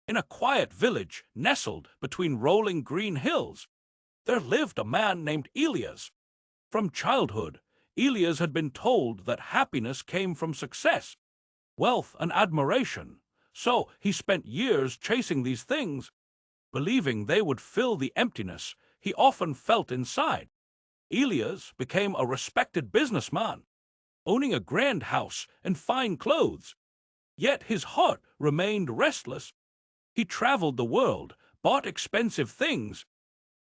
In a quiet village nestled between rolling green hills, there lived a man named Elias. From childhood, Elias had been told that happiness came from success, wealth, and admiration, so he spent years chasing these things, believing they would fill the emptiness he often felt inside. Elias became a respected businessman, owning a grand house and fine clothes. Yet his heart remained restless. He traveled the world, bought expensive things,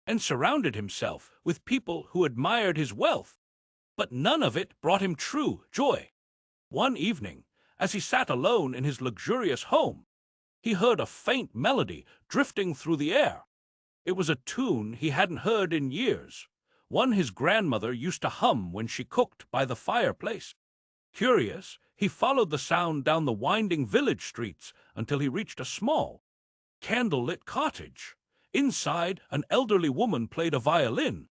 and surrounded himself with people who admired his wealth. But none of it brought him true joy. One evening, as he sat alone in his luxurious home, he heard a faint melody drifting through the air. It was a tune he hadn't heard in years, one his grandmother used to hum when she cooked by the fireplace. Curious, he followed the sound down the winding village streets until he reached a small, candle-lit cottage. Inside, an elderly woman played a violin,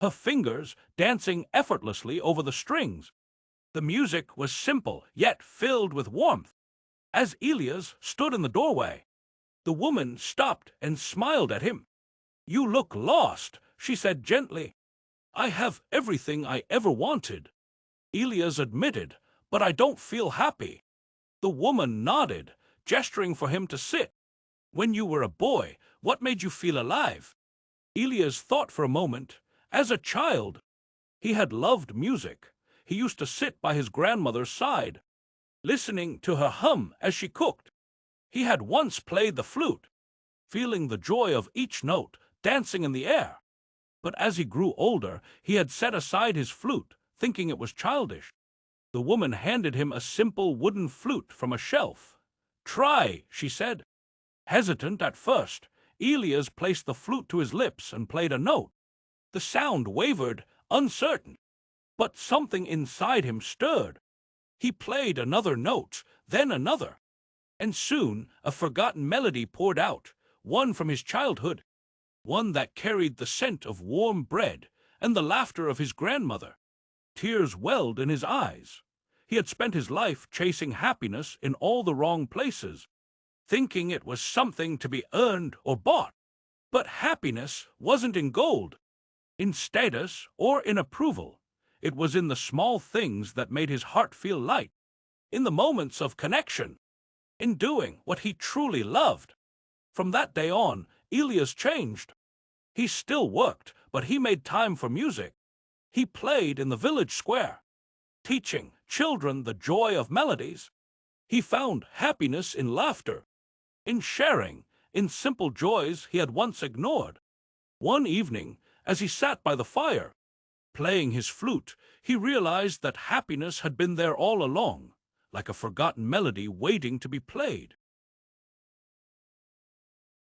her fingers dancing effortlessly over the strings. The music was simple, yet filled with warmth. As Elias stood in the doorway, the woman stopped and smiled at him. "You look lost," she said gently. "I have everything I ever wanted," Elias admitted, "but I don't feel happy." The woman nodded, gesturing for him to sit. "When you were a boy, what made you feel alive?" Elias thought for a moment. As a child, he had loved music. He used to sit by his grandmother's side, listening to her hum as she cooked. He had once played the flute, feeling the joy of each note dancing in the air. But as he grew older, he had set aside his flute, thinking it was childish. The woman handed him a simple wooden flute from a shelf. "Try," she said. Hesitant at first, Elias placed the flute to his lips and played a note. The sound wavered, uncertain, but something inside him stirred. He played another note, then another, and soon a forgotten melody poured out, one from his childhood, one that carried the scent of warm bread and the laughter of his grandmother. Tears welled in his eyes. He had spent his life chasing happiness in all the wrong places, thinking it was something to be earned or bought. But happiness wasn't in gold, in status, or in approval. It was in the small things that made his heart feel light, in the moments of connection, in doing what he truly loved. From that day on, Elias changed. He still worked, but he made time for music. He played in the village square, teaching children the joy of melodies. He found happiness in laughter, in sharing, in simple joys he had once ignored. One evening, as he sat by the fire, playing his flute, he realized that happiness had been there all along, like a forgotten melody waiting to be played.